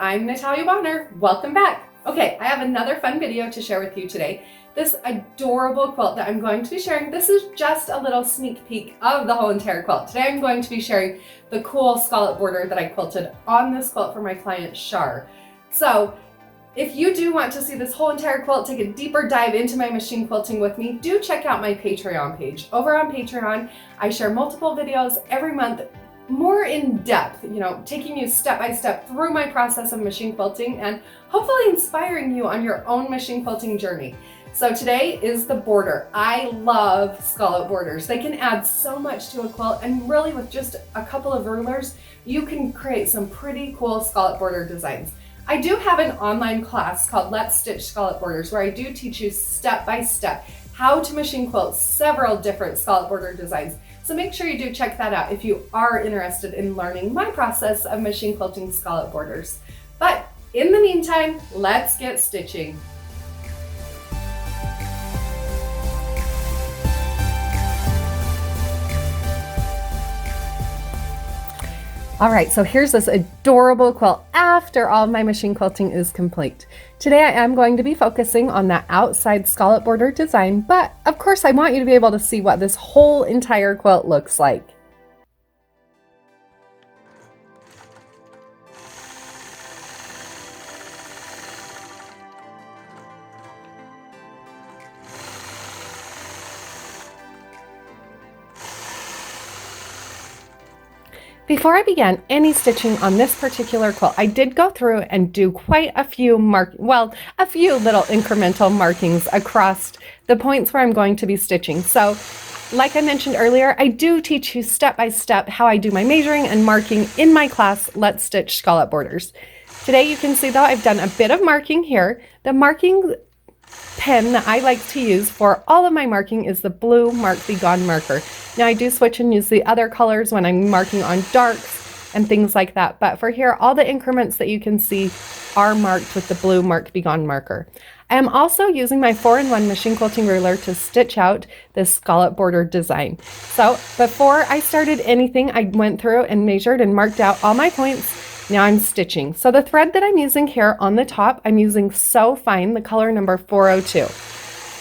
I'm Natalia Bonner. Welcome back. Okay, I have another fun video to share with you today. This adorable quilt that I'm going to be sharing, this is just a little sneak peek of the whole entire quilt. Today I'm going to be sharing the cool scallop border that I quilted on this quilt for my client Shar. So if you do want to see this whole entire quilt, take a deeper dive into my machine quilting with me, do check out my Patreon page. Over on Patreon, I share multiple videos every month, more in depth, taking you step by step through my process of machine quilting and hopefully inspiring you on your own machine quilting journey. So today is the border. I love scallop borders. They can add so much to a quilt, and really with just a couple of rulers, you can create some pretty cool scallop border designs. I do have an online class called Let's Stitch Scallop Borders where I do teach you step by step how to machine quilt several different scallop border designs. So make sure you do check that out if you are interested in learning my process of machine quilting scallop borders. But in the meantime, let's get stitching. All right, so here's this adorable quilt after all of my machine quilting is complete. Today I am going to be focusing on that outside scallop border design, but of course I want you to be able to see what this whole entire quilt looks like. Before I began any stitching on this particular quilt, I did go through and do quite a few a few little incremental markings across the points where I'm going to be stitching. So, like I mentioned earlier, I do teach you step by step how I do my measuring and marking in my class, Let's Stitch Scallop Borders. Today you can see though I've done a bit of marking here. The marking pen that I like to use for all of my marking is the blue Mark Be Gone marker. Now I do switch and use the other colors when I'm marking on darks and things like that, but for here all the increments that you can see are marked with the blue Mark Be Gone marker. I am also using my 4-in-1 machine quilting ruler to stitch out this scallop border design. So before I started anything, I went through and measured and marked out all my points. Now I'm stitching. So the thread that I'm using here on the top, I'm using So Fine, the color number 402.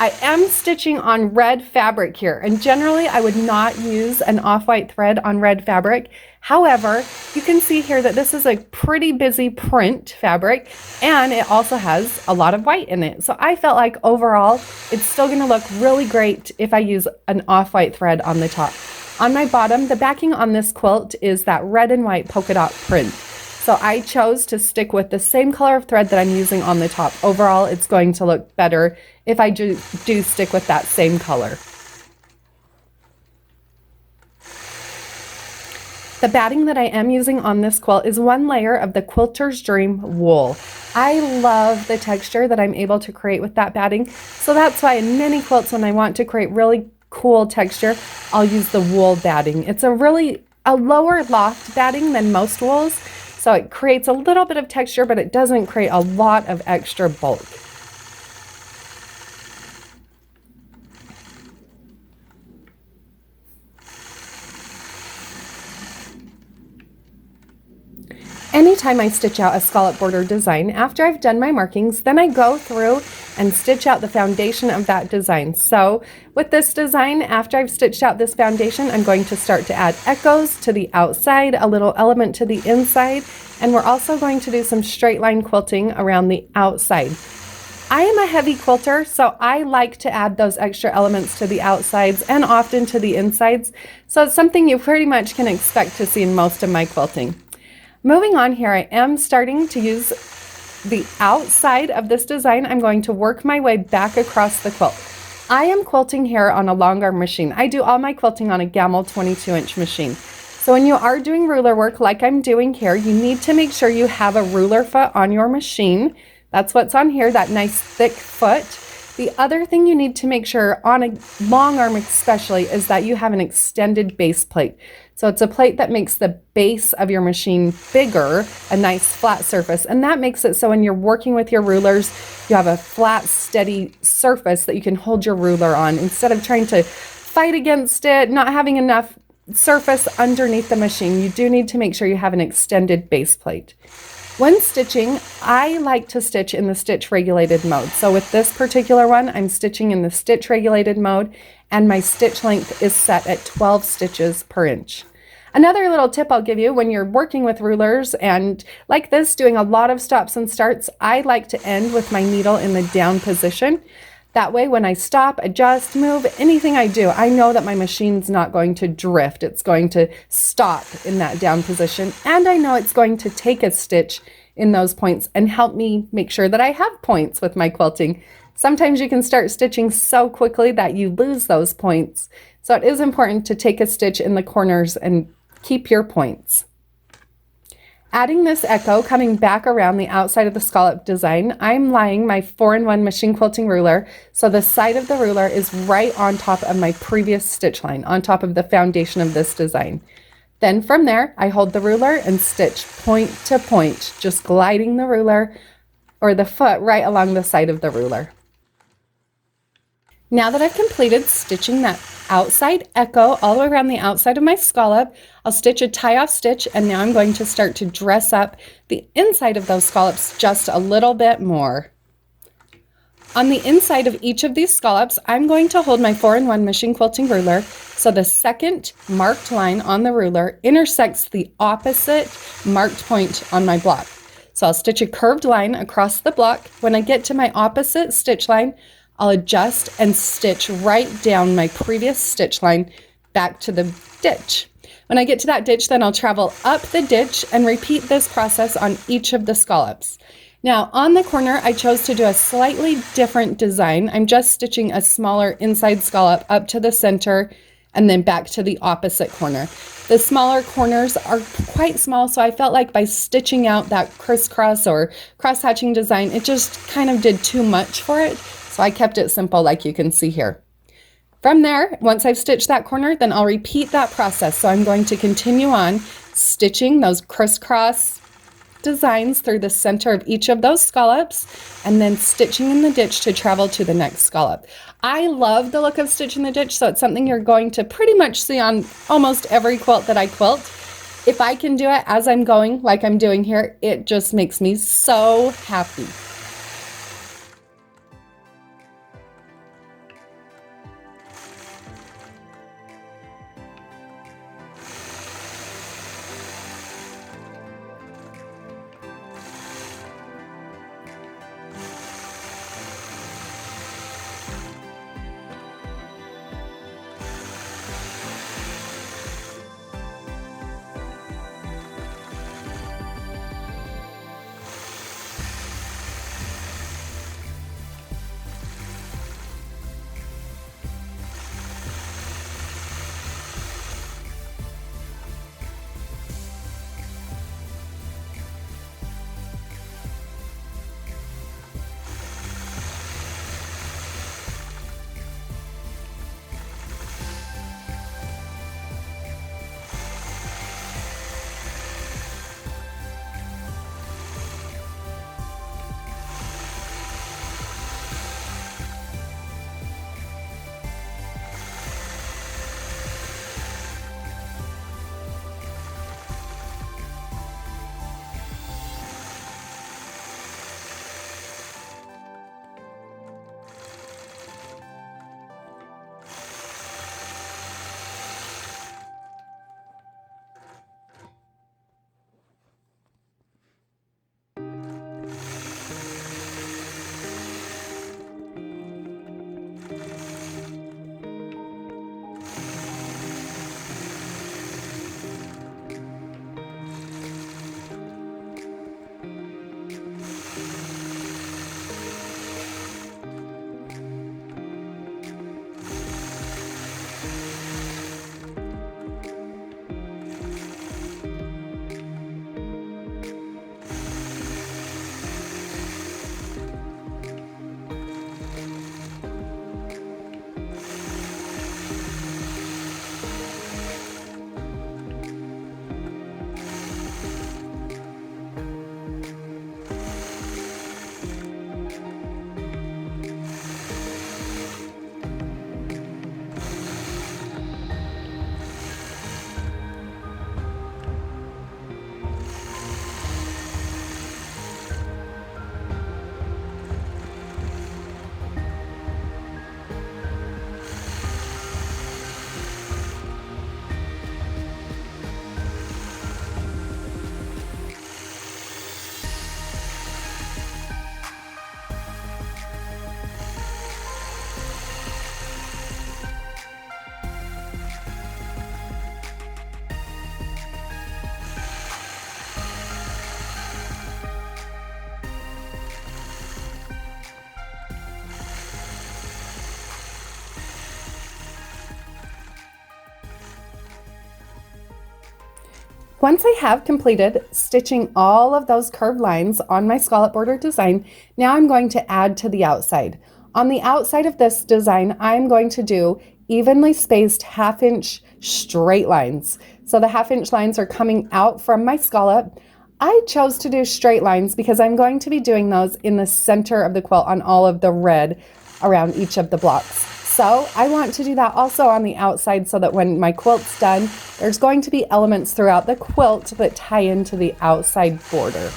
I am stitching on red fabric here, and generally I would not use an off-white thread on red fabric. However, you can see here that this is a pretty busy print fabric, and it also has a lot of white in it. So I felt like overall, it's still gonna look really great if I use an off-white thread on the top. On my bottom, the backing on this quilt is that red and white polka dot print. So I chose to stick with the same color of thread that I'm using on the top. Overall, it's going to look better if I do stick with that same color. The batting that I am using on this quilt is one layer of the Quilter's Dream wool. I love the texture that I'm able to create with that batting. So that's why in many quilts, when I want to create really cool texture, I'll use the wool batting. It's a lower loft batting than most wools. So it creates a little bit of texture, but it doesn't create a lot of extra bulk. Anytime I stitch out a scallop border design, after I've done my markings, then I go through and stitch out the foundation of that design. So with this design, after I've stitched out this foundation, I'm going to start to add echoes to the outside, a little element to the inside, and we're also going to do some straight line quilting around the outside. I am a heavy quilter, so I like to add those extra elements to the outsides and often to the insides. So it's something you pretty much can expect to see in most of my quilting. Moving on here, I am starting to use the outside of this design. I'm going to work my way back across the quilt. I am quilting here on a long arm machine. I do all my quilting on a Gammill 22-inch machine. So when you are doing ruler work like I'm doing here, you need to make sure you have a ruler foot on your machine. That's what's on here, that nice thick foot. The other thing you need to make sure on a long arm especially is that you have an extended base plate. So it's a plate that makes the base of your machine bigger, a nice flat surface, and that makes it so when you're working with your rulers, you have a flat, steady surface that you can hold your ruler on instead of trying to fight against it, not having enough surface underneath the machine. You do need to make sure you have an extended base plate. When stitching, I like to stitch in the stitch regulated mode. So with this particular one, I'm stitching in the stitch regulated mode, and my stitch length is set at 12 stitches per inch. Another little tip I'll give you when you're working with rulers and like this, doing a lot of stops and starts, I like to end with my needle in the down position. That way, when I stop, adjust, move, anything I do, I know that my machine's not going to drift. It's going to stop in that down position, and I know it's going to take a stitch in those points and help me make sure that I have points with my quilting. Sometimes you can start stitching so quickly that you lose those points. So it is important to take a stitch in the corners and keep your points. Adding this echo, coming back around the outside of the scallop design, I'm lying my 4-in-1 machine quilting ruler, so the side of the ruler is right on top of my previous stitch line, on top of the foundation of this design. Then from there, I hold the ruler and stitch point to point, just gliding the ruler or the foot right along the side of the ruler. Now that I've completed stitching that outside echo all the way around the outside of my scallop, I'll stitch a tie-off stitch, and now I'm going to start to dress up the inside of those scallops just a little bit more. On the inside of each of these scallops, I'm going to hold my 4-in-1 machine quilting ruler so the second marked line on the ruler intersects the opposite marked point on my block. So I'll stitch a curved line across the block. When I get to my opposite stitch line, I'll adjust and stitch right down my previous stitch line back to the ditch. When I get to that ditch, then I'll travel up the ditch and repeat this process on each of the scallops. Now on the corner, I chose to do a slightly different design. I'm just stitching a smaller inside scallop up to the center and then back to the opposite corner. The smaller corners are quite small, so I felt like by stitching out that crisscross or cross-hatching design, it just kind of did too much for it. So I kept it simple like you can see here. From there, once I've stitched that corner, then I'll repeat that process. So I'm going to continue on stitching those crisscross designs through the center of each of those scallops and then stitching in the ditch to travel to the next scallop. I love the look of stitch in the ditch, so it's something you're going to pretty much see on almost every quilt that I quilt. If I can do it as I'm going, like I'm doing here, it just makes me so happy. Once I have completed stitching all of those curved lines on my scallop border design, now I'm going to add to the outside. On the outside of this design, I'm going to do evenly spaced 1/2 inch straight lines. So the 1/2 inch lines are coming out from my scallop. I chose to do straight lines because I'm going to be doing those in the center of the quilt on all of the red around each of the blocks. So I want to do that also on the outside so that when my quilt's done, there's going to be elements throughout the quilt that tie into the outside border.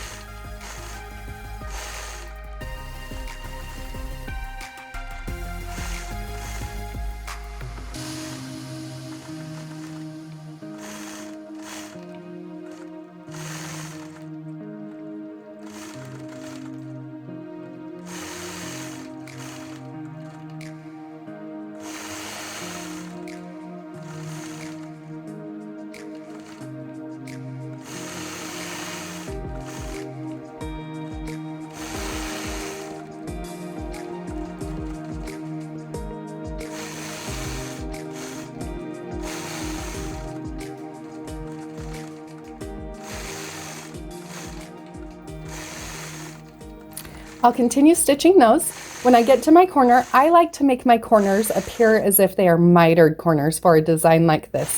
I'll continue stitching those. When I get to my corner, I like to make my corners appear as if they are mitered corners for a design like this.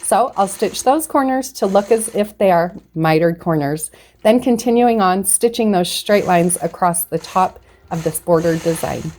So I'll stitch those corners to look as if they are mitered corners, then continuing on stitching those straight lines across the top of this border design.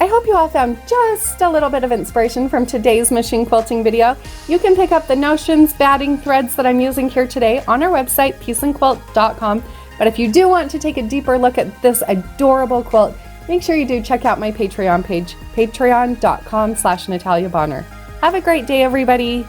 I hope you all found just a little bit of inspiration from today's machine quilting video. You can pick up the notions, batting, threads that I'm using here today on our website, pieceandquilt.com. But if you do want to take a deeper look at this adorable quilt, make sure you do check out my Patreon page, patreon.com/Natalia Bonner. Have a great day, everybody.